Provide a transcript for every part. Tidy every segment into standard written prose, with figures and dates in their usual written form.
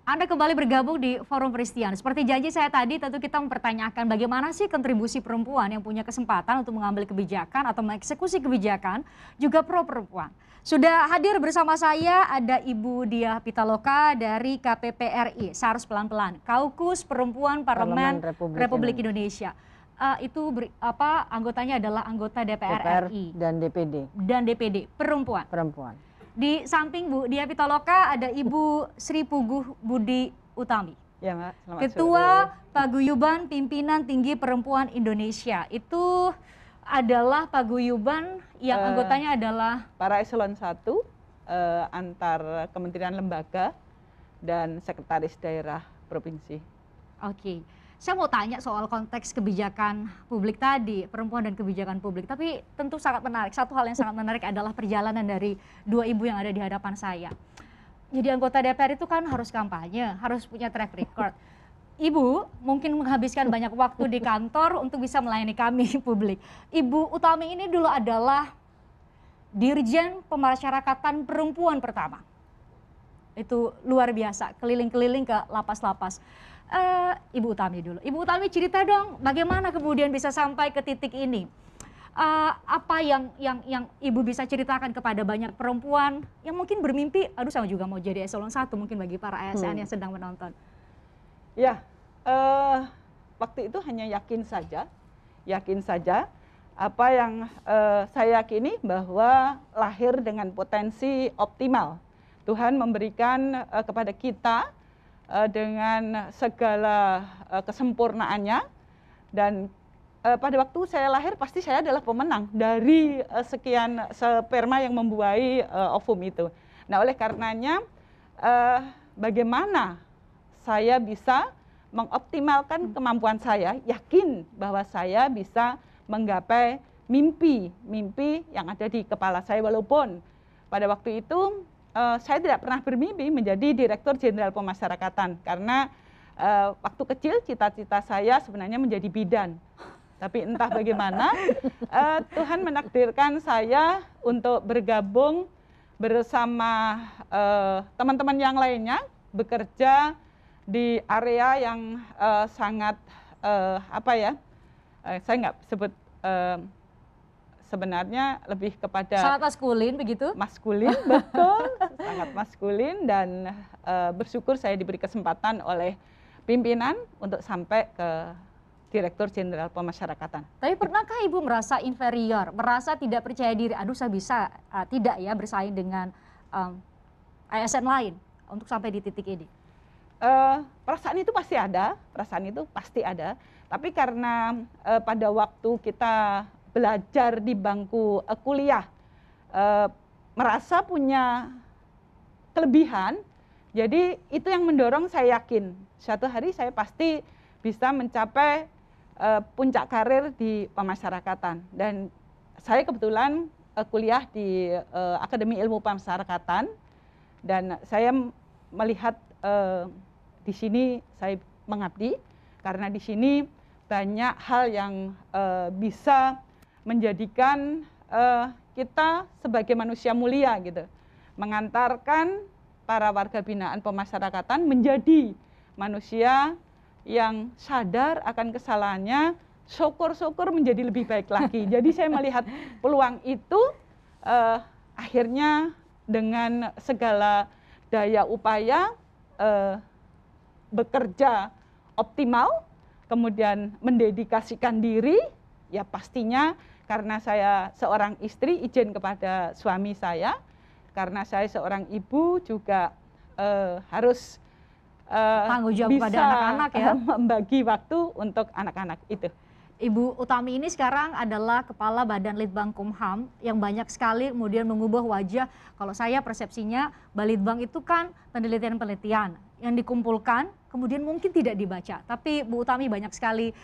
Anda kembali bergabung di Forum Peristian. Seperti janji saya tadi, tentu kita mempertanyakan bagaimana sih kontribusi perempuan yang punya kesempatan untuk mengambil kebijakan atau mengeksekusi kebijakan, juga pro perempuan. Sudah hadir bersama saya ada Ibu Diah Pitaloka dari KPPRI, SARS pelan-pelan, Kaukus Perempuan Parlemen Republik Indonesia. Anggotanya adalah anggota DPR RI dan DPD. Dan DPD, perempuan. Di samping Bu Diah Pitaloka ada Ibu Sri Puguh Budi Utami. Ya, Mbak. Selamat Ketua sore. Paguyuban Pimpinan Tinggi Perempuan Indonesia. Itu adalah paguyuban yang anggotanya adalah para eselon 1 antar kementerian lembaga dan sekretaris daerah provinsi. Oke. Saya mau tanya soal konteks kebijakan publik tadi, perempuan dan kebijakan publik. Tapi tentu sangat menarik. Satu hal yang sangat menarik adalah perjalanan dari dua ibu yang ada di hadapan saya. Jadi anggota DPR itu kan harus kampanye, harus punya track record. Ibu mungkin menghabiskan banyak waktu di kantor untuk bisa melayani kami publik. Ibu Utami ini dulu adalah Dirjen Pemasyarakatan Perempuan pertama. Itu luar biasa, keliling-keliling ke lapas-lapas. Ibu Utami dulu. Ibu Utami cerita dong bagaimana kemudian bisa sampai ke titik ini. Apa yang Ibu bisa ceritakan kepada banyak perempuan yang mungkin bermimpi, aduh saya juga mau jadi eselon 1 mungkin bagi para ASN yang sedang menonton. Ya, waktu itu hanya yakin saja apa yang saya yakini bahwa lahir dengan potensi optimal. Tuhan memberikan kepada kita dengan segala kesempurnaannya, dan pada waktu saya lahir pasti saya adalah pemenang dari sekian sperma yang membuahi ovum itu. Nah, oleh karenanya bagaimana saya bisa mengoptimalkan kemampuan saya, yakin bahwa saya bisa menggapai mimpi yang ada di kepala saya, walaupun pada waktu itu saya tidak pernah bermimpi menjadi Direktur Jenderal Pemasyarakatan, karena waktu kecil cita-cita saya sebenarnya menjadi bidan. Tapi entah bagaimana Tuhan menakdirkan saya untuk bergabung bersama teman-teman yang lainnya, bekerja di area yang sangat saya nggak sebut sebenarnya lebih kepada sangat maskulin begitu? Maskulin, betul, sangat maskulin, dan bersyukur saya diberi kesempatan oleh pimpinan untuk sampai ke Direktur Jenderal Pemasyarakatan. Tapi pernahkah Ibu merasa inferior, merasa tidak percaya diri, aduh saya bisa tidak ya bersaing dengan ASN lain untuk sampai di titik ini? Perasaan itu pasti ada, tapi karena pada waktu kita belajar di bangku kuliah, merasa punya kelebihan, jadi itu yang mendorong saya yakin suatu hari saya pasti bisa mencapai puncak karir di pemasyarakatan. Dan saya kebetulan kuliah di Akademi Ilmu Pemasyarakatan, dan saya melihat di sini saya mengabdi karena di sini banyak hal yang bisa menjadikan kita sebagai manusia mulia gitu, mengantarkan para warga binaan pemasyarakatan menjadi manusia yang sadar akan kesalahannya, syukur-syukur menjadi lebih baik lagi. Jadi saya melihat peluang itu, akhirnya dengan segala daya upaya bekerja optimal, kemudian mendedikasikan diri, ya pastinya karena saya seorang istri, izin kepada suami saya, karena saya seorang ibu juga harus tanggung jawab bisa kepada anak-anak ya, membagi waktu untuk anak-anak itu. Ibu Utami ini sekarang adalah Kepala Badan Litbang-Kumham yang banyak sekali kemudian mengubah wajah. Kalau saya persepsinya, Balitbang itu kan penelitian-penelitian yang dikumpulkan, kemudian mungkin tidak dibaca. Tapi Bu Utami banyak sekali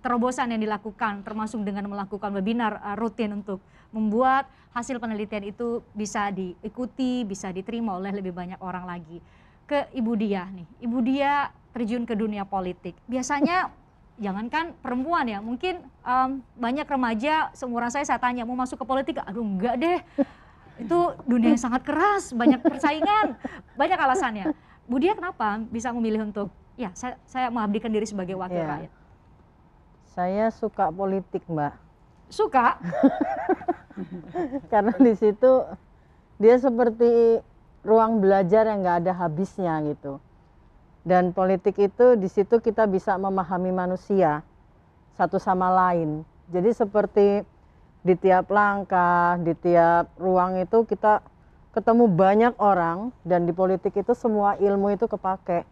terobosan yang dilakukan, termasuk dengan melakukan webinar rutin untuk membuat hasil penelitian itu bisa diikuti, bisa diterima oleh lebih banyak orang lagi. Ke Ibu Diah nih, Ibu Diah terjun ke dunia politik. Biasanya jangankan perempuan ya, mungkin banyak remaja seumuran saya tanya mau masuk ke politik, aduh enggak deh, itu dunia yang sangat keras, banyak persaingan, banyak alasannya. Bu Dia kenapa bisa memilih untuk ya saya mengabdikan diri sebagai wakil rakyat? Saya suka politik, Mbak. Suka? Karena di situ dia seperti ruang belajar yang nggak ada habisnya gitu. Dan politik itu di situ kita bisa memahami manusia satu sama lain. Jadi seperti di tiap langkah, di tiap ruang itu kita ketemu banyak orang, dan di politik itu semua ilmu itu kepake.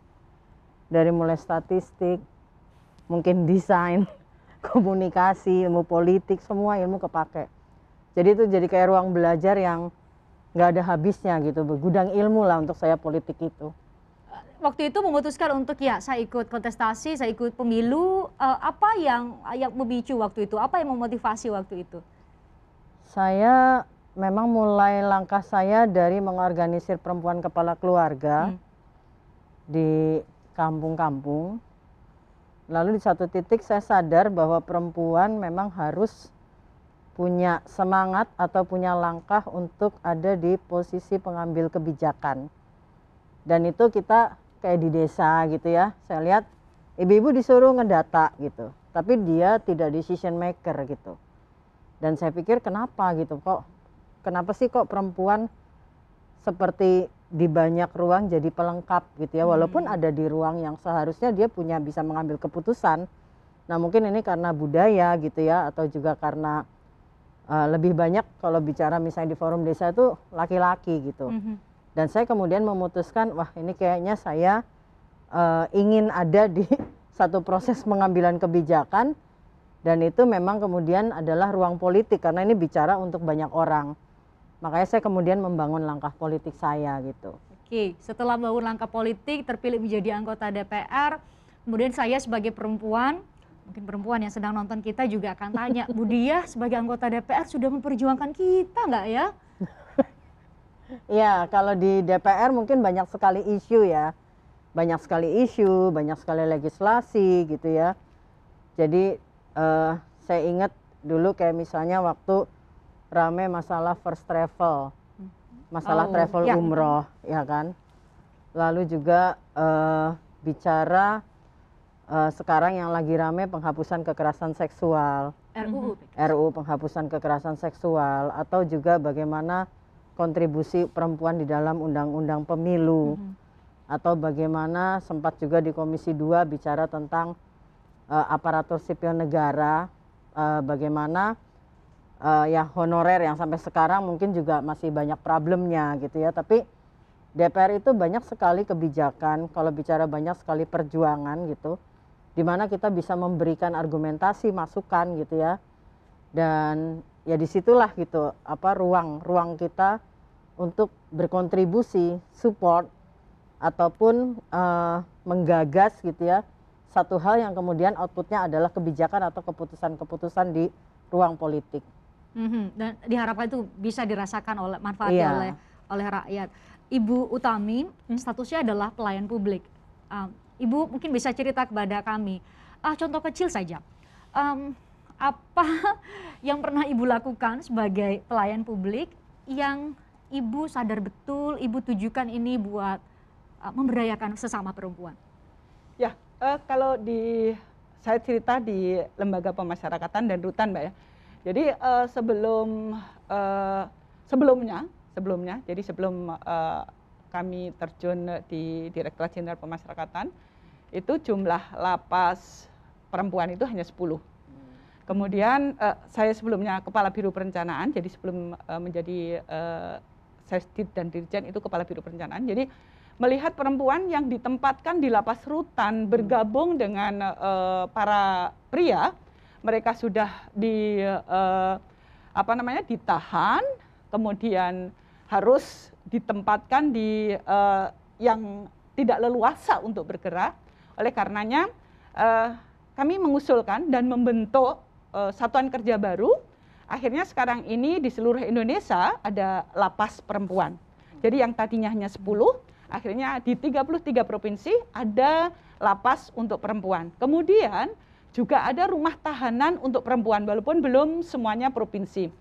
Dari mulai statistik, mungkin desain, komunikasi, ilmu politik, semua ilmu kepake. Jadi itu jadi kayak ruang belajar yang nggak ada habisnya gitu, gudang ilmu lah untuk saya politik itu. Waktu itu memutuskan untuk ya saya ikut kontestasi, saya ikut pemilu, apa yang memicu waktu itu, apa yang memotivasi waktu itu? Saya memang mulai langkah saya dari mengorganisir perempuan kepala keluarga di kampung-kampung. Lalu di satu titik saya sadar bahwa perempuan memang harus punya semangat atau punya langkah untuk ada di posisi pengambil kebijakan. Dan itu kita kayak di desa gitu ya, saya lihat ibu-ibu disuruh ngedata gitu, tapi dia tidak decision maker gitu. Dan saya pikir kenapa gitu, kenapa sih kok perempuan seperti di banyak ruang jadi pelengkap gitu ya, walaupun ada di ruang yang seharusnya dia bisa mengambil keputusan. Nah mungkin ini karena budaya gitu ya, atau juga karena lebih banyak kalau bicara misalnya di forum desa itu laki-laki gitu. Dan saya kemudian memutuskan, wah ini kayaknya saya ingin ada di satu proses pengambilan kebijakan, dan itu memang kemudian adalah ruang politik karena ini bicara untuk banyak orang. Makanya saya kemudian membangun langkah politik saya gitu. Oke, setelah membangun langkah politik, terpilih menjadi anggota DPR, kemudian saya sebagai perempuan, mungkin perempuan yang sedang nonton kita juga akan tanya, Bu Dia sebagai anggota DPR sudah memperjuangkan kita nggak ya? Ya, kalau di DPR mungkin banyak sekali isu ya. Banyak sekali isu, banyak sekali legislasi gitu ya. Jadi saya ingat dulu kayak misalnya waktu rame masalah first travel, masalah travel umroh, ya kan. Lalu juga bicara sekarang yang lagi rame penghapusan kekerasan seksual, RUU penghapusan kekerasan seksual, atau juga bagaimana kontribusi perempuan di dalam undang-undang pemilu, atau bagaimana sempat juga di Komisi 2 bicara tentang aparatur sipil negara, bagaimana ya honorer yang sampai sekarang mungkin juga masih banyak problemnya gitu ya. Tapi DPR itu banyak sekali kebijakan, kalau bicara banyak sekali perjuangan gitu, di mana kita bisa memberikan argumentasi, masukan gitu ya. Dan ya disitulah gitu ruang kita untuk berkontribusi, support ataupun menggagas gitu ya, satu hal yang kemudian outputnya adalah kebijakan atau keputusan-keputusan di ruang politik. Dan diharapkan itu bisa dirasakan oleh manfaatnya oleh rakyat. Ibu Utami statusnya adalah pelayan publik. Ibu mungkin bisa cerita kepada kami, contoh kecil saja, apa yang pernah Ibu lakukan sebagai pelayan publik yang Ibu sadar betul Ibu tujukan ini buat memberdayakan sesama perempuan? Ya, kalau saya cerita di lembaga pemasyarakatan dan rutan, Mbak ya. Jadi sebelumnya, jadi sebelum kami terjun di Direktorat Jenderal Pemasyarakatan, itu jumlah lapas perempuan itu hanya 10. Kemudian saya sebelumnya Kepala Biro Perencanaan, jadi sebelum menjadi Sesdit dan Dirjen itu Kepala Biro Perencanaan. Jadi melihat perempuan yang ditempatkan di lapas rutan bergabung dengan para pria, mereka sudah ditahan, kemudian harus ditempatkan di yang tidak leluasa untuk bergerak. Oleh karenanya kami mengusulkan dan membentuk satuan kerja baru. Akhirnya sekarang ini di seluruh Indonesia ada lapas perempuan. Jadi yang tadinya hanya 10, akhirnya di 33 provinsi ada lapas untuk perempuan. Kemudian juga ada rumah tahanan untuk perempuan, walaupun belum semuanya provinsi.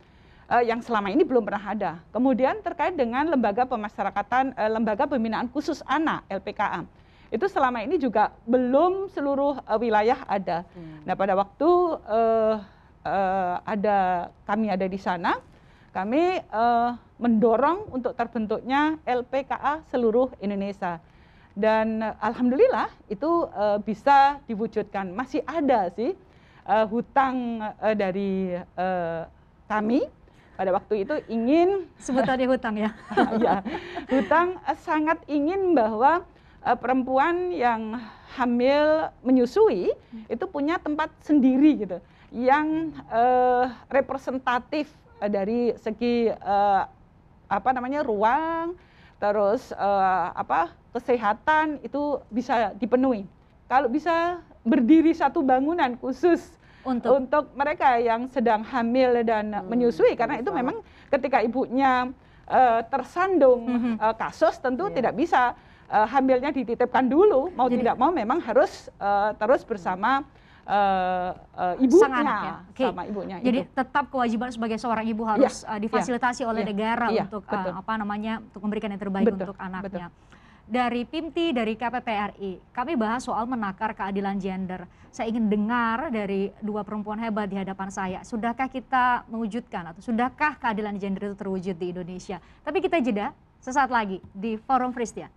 yang selama ini belum pernah ada. Kemudian terkait dengan lembaga pemasyarakatan, lembaga pembinaan khusus anak (LPKA), itu selama ini juga belum seluruh wilayah ada. Nah, pada waktu kami ada di sana, kami mendorong untuk terbentuknya LPKA seluruh Indonesia. Dan alhamdulillah itu bisa diwujudkan. Masih ada sih hutang dari kami pada waktu itu ingin sebut tadi hutang ya. Ya, hutang sangat ingin bahwa perempuan yang hamil menyusui itu punya tempat sendiri gitu, yang representatif dari segi ruang, terus kesehatan itu bisa dipenuhi. Kalau bisa berdiri satu bangunan khusus untuk mereka yang sedang hamil dan menyusui, karena itu memang ketika ibunya tersandung kasus tentu tidak bisa hamilnya dititipkan dulu, mau jadi, tidak mau memang harus terus bersama ibunya, sama ibunya. Jadi tetap kewajiban sebagai seorang ibu harus difasilitasi oleh negara untuk untuk memberikan yang terbaik untuk anaknya. Dari PIMTI, dari KPPRI, kami bahas soal menakar keadilan gender. Saya ingin dengar dari dua perempuan hebat di hadapan saya, sudahkah kita mewujudkan atau sudahkah keadilan gender itu terwujud di Indonesia? Tapi kita jeda sesaat lagi di Forum Fristia.